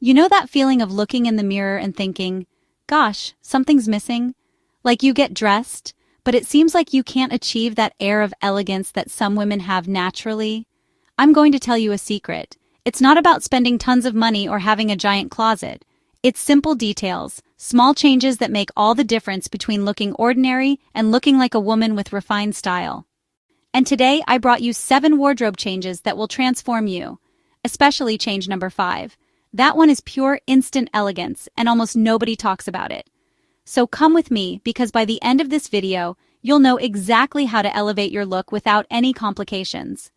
You know that feeling of looking in the mirror and thinking, gosh, something's missing? Like you get dressed, but it seems like you can't achieve that air of elegance that some women have naturally? I'm going to tell you a secret. It's not about spending tons of money or having a giant closet. It's simple details, small changes that make all the difference between looking ordinary and looking like a woman with refined style. And today I brought you 7 wardrobe changes that will transform you. Especially change number 5. That one is pure instant elegance and almost nobody talks about it. So come with me because by the end of this video, you'll know exactly how to elevate your look without any complications.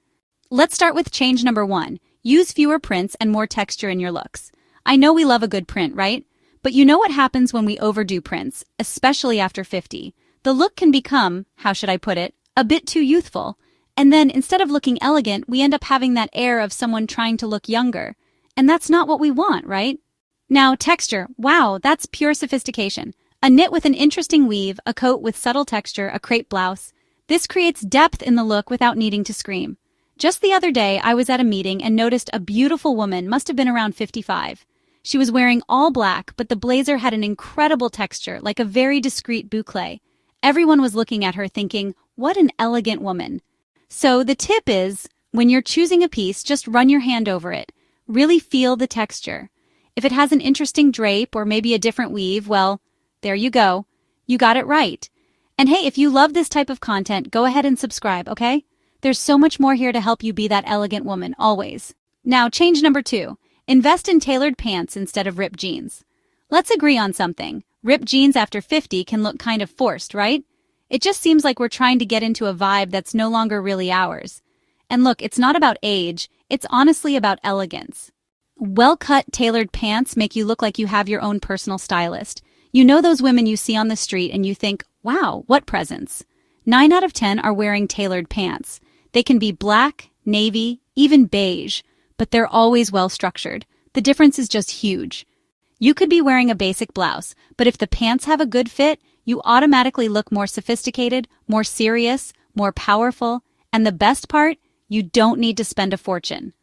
Let's start with change number 1. Use fewer prints and more texture in your looks. I know we love a good print, right? But you know what happens when we overdo prints, especially after 50? The look can become, how should I put it, a bit too youthful. And then instead of looking elegant, we end up having that air of someone trying to look younger. And that's not what we want, right? Now, texture, wow, that's pure sophistication. A knit with an interesting weave, a coat with subtle texture, a crepe blouse. This creates depth in the look without needing to scream. Just the other day, I was at a meeting and noticed a beautiful woman, must have been around 55. She was wearing all black, but the blazer had an incredible texture, like a very discreet boucle. Everyone was looking at her thinking, what an elegant woman. So the tip is, when you're choosing a piece, just run your hand over it. Really feel the texture. If it has an interesting drape or maybe a different weave, well, there you go. You got it right. And hey, if you love this type of content, go ahead and subscribe, okay? There's so much more here to help you be that elegant woman, always. Now, change number 2. Invest in tailored pants instead of ripped jeans. Let's agree on something. Ripped jeans after 50 can look kind of forced, right? It just seems like we're trying to get into a vibe that's no longer really ours. And look, it's not about age, it's honestly about elegance. Well-cut, tailored pants make you look like you have your own personal stylist. You know those women you see on the street and you think, wow, what presence. 9 out of 10 are wearing tailored pants. They can be black, navy, even beige, but they're always well-structured. The difference is just huge. You could be wearing a basic blouse, but if the pants have a good fit, you automatically look more sophisticated, more serious, more powerful, and the best part, you don't need to spend a fortune.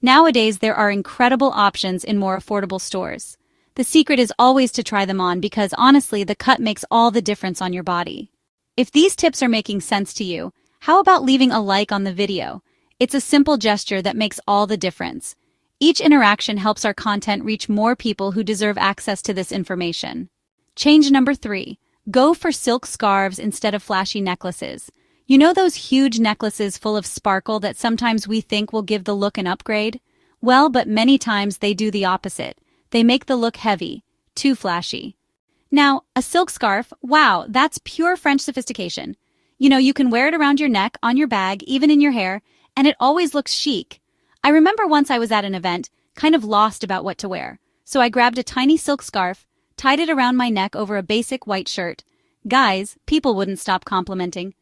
Nowadays, there are incredible options in more affordable stores. The secret is always to try them on because honestly, the cut makes all the difference on your body. If these tips are making sense to you, how about leaving a like on the video? It's a simple gesture that makes all the difference. Each interaction helps our content reach more people who deserve access to this information. Change number 3. Go for silk scarves instead of flashy necklaces. You know those huge necklaces full of sparkle that sometimes we think will give the look an upgrade? Well, but many times they do the opposite. They make the look heavy, too flashy. Now, a silk scarf, wow, that's pure French sophistication. You know, you can wear it around your neck, on your bag, even in your hair, and it always looks chic. I remember once I was at an event, kind of lost about what to wear. So I grabbed a tiny silk scarf, tied it around my neck over a basic white shirt. Guys, people wouldn't stop complimenting.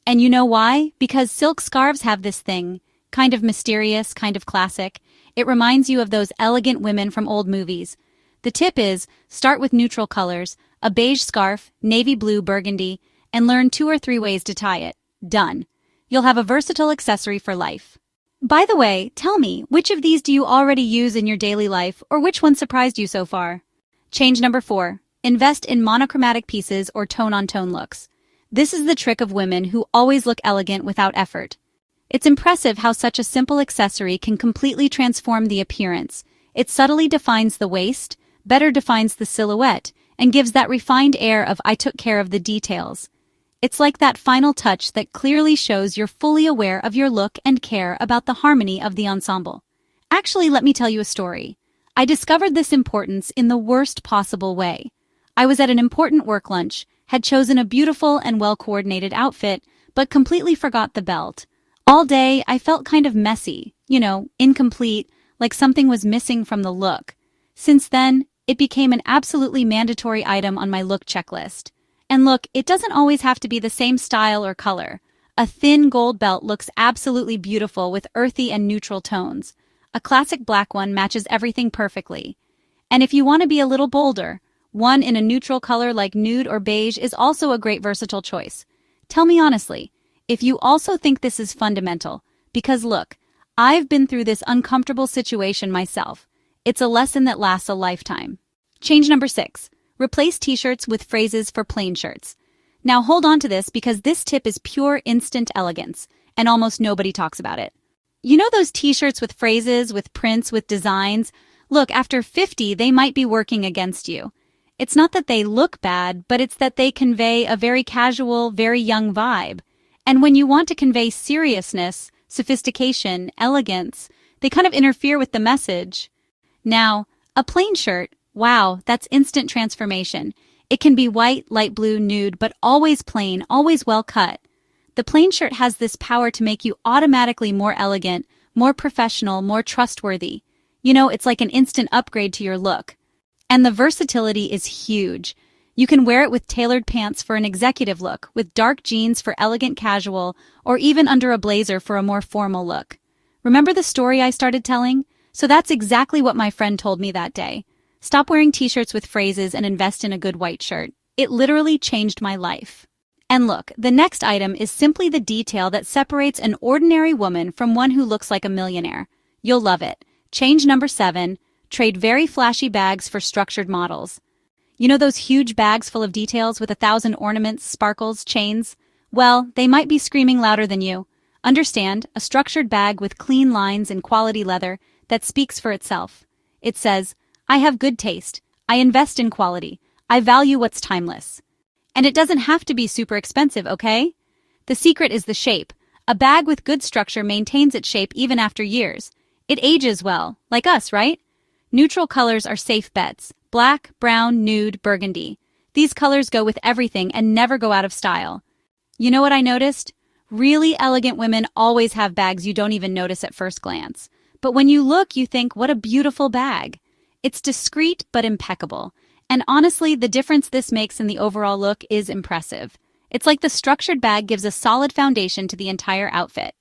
And you know why? Because silk scarves have this thing, kind of mysterious, kind of classic. It reminds you of those elegant women from old movies. The tip is, start with neutral colors, a beige scarf, navy blue, burgundy, and learn 2 or 3 ways to tie it. Done. You'll have a versatile accessory for life. By the way, tell me, which of these do you already use in your daily life, or which one surprised you so far? Change number 4. Invest in monochromatic pieces or tone-on-tone looks. This is the trick of women who always look elegant without effort. It's impressive how such a simple accessory can completely transform the appearance. It subtly defines the waist, better defines the silhouette, and gives that refined air of I took care of the details. It's like that final touch that clearly shows you're fully aware of your look and care about the harmony of the ensemble. Actually, let me tell you a story. I discovered this importance in the worst possible way. I was at an important work lunch, had chosen a beautiful and well-coordinated outfit, but completely forgot the belt. All day, I felt kind of messy, incomplete, like something was missing from the look. Since then, it became an absolutely mandatory item on my look checklist. And look, it doesn't always have to be the same style or color. A thin gold belt looks absolutely beautiful with earthy and neutral tones. A classic black one matches everything perfectly. And if you want to be a little bolder, one in a neutral color like nude or beige is also a great versatile choice. Tell me honestly, if you also think this is fundamental, because look, I've been through this uncomfortable situation myself. It's a lesson that lasts a lifetime. Change number 6. Replace t-shirts with phrases for plain shirts. Now hold on to this because this tip is pure instant elegance, and almost nobody talks about it. You know those t-shirts with phrases, with prints, with designs? Look, after 50, they might be working against you. It's not that they look bad, but it's that they convey a very casual, very young vibe. And when you want to convey seriousness, sophistication, elegance, they kind of interfere with the message. Now, a plain shirt, wow, that's instant transformation. It can be white, light blue, nude, but always plain, always well cut. The plain shirt has this power to make you automatically more elegant, more professional, more trustworthy. You know, it's like an instant upgrade to your look. And the versatility is huge. You can wear it with tailored pants for an executive look, with dark jeans for elegant casual, or even under a blazer for a more formal look. Remember the story I started telling? So that's exactly what my friend told me that day. Stop wearing t-shirts with phrases and invest in a good white shirt. It literally changed my life. And look, the next item is simply the detail that separates an ordinary woman from one who looks like a millionaire. You'll love it. Change number 7. Trade very flashy bags for structured models. You know those huge bags full of details with 1,000 ornaments, sparkles, chains? Well, they might be screaming louder than you. Understand, a structured bag with clean lines and quality leather that speaks for itself. It says, I have good taste. I invest in quality. I value what's timeless. And it doesn't have to be super expensive, okay? The secret is the shape. A bag with good structure maintains its shape even after years. It ages well, like us, right? Neutral colors are safe bets. Black, brown, nude, burgundy. These colors go with everything and never go out of style. You know what I noticed? Really elegant women always have bags you don't even notice at first glance. But when you look, you think, what a beautiful bag. It's discreet but impeccable. And honestly, the difference this makes in the overall look is impressive. It's like the structured bag gives a solid foundation to the entire outfit.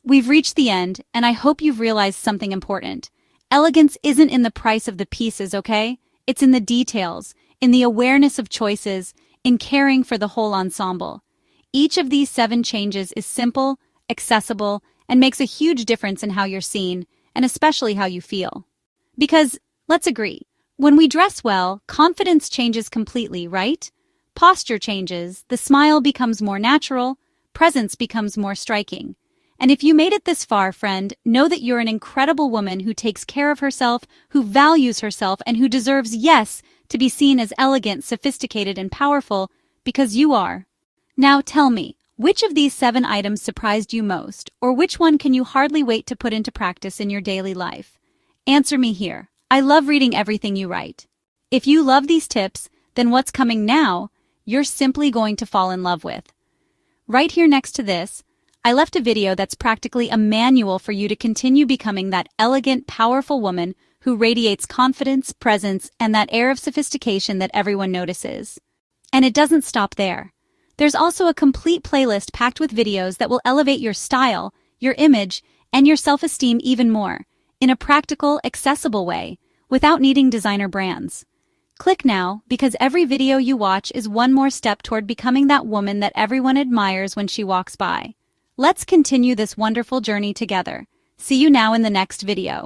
We've reached the end, and I hope you've realized something important. Elegance isn't in the price of the pieces, okay? It's in the details, in the awareness of choices, in caring for the whole ensemble. Each of these 7 changes is simple, accessible, and makes a huge difference in how you're seen, and especially how you feel. Because, let's agree, when we dress well, confidence changes completely, right? Posture changes, the smile becomes more natural, presence becomes more striking. And if you made it this far, friend, know that you're an incredible woman who takes care of herself, who values herself, and who deserves, yes, to be seen as elegant, sophisticated, and powerful, because you are. Now tell me, which of these 7 items surprised you most, or which one can you hardly wait to put into practice in your daily life? Answer me here. I love reading everything you write. If you love these tips, then what's coming now, you're simply going to fall in love with. Right here next to this, I left a video that's practically a manual for you to continue becoming that elegant, powerful woman who radiates confidence, presence, and that air of sophistication that everyone notices. And it doesn't stop there. There's also a complete playlist packed with videos that will elevate your style, your image, and your self-esteem even more, in a practical, accessible way, without needing designer brands. Click now, because every video you watch is one more step toward becoming that woman that everyone admires when she walks by. Let's continue this wonderful journey together. See you now in the next video.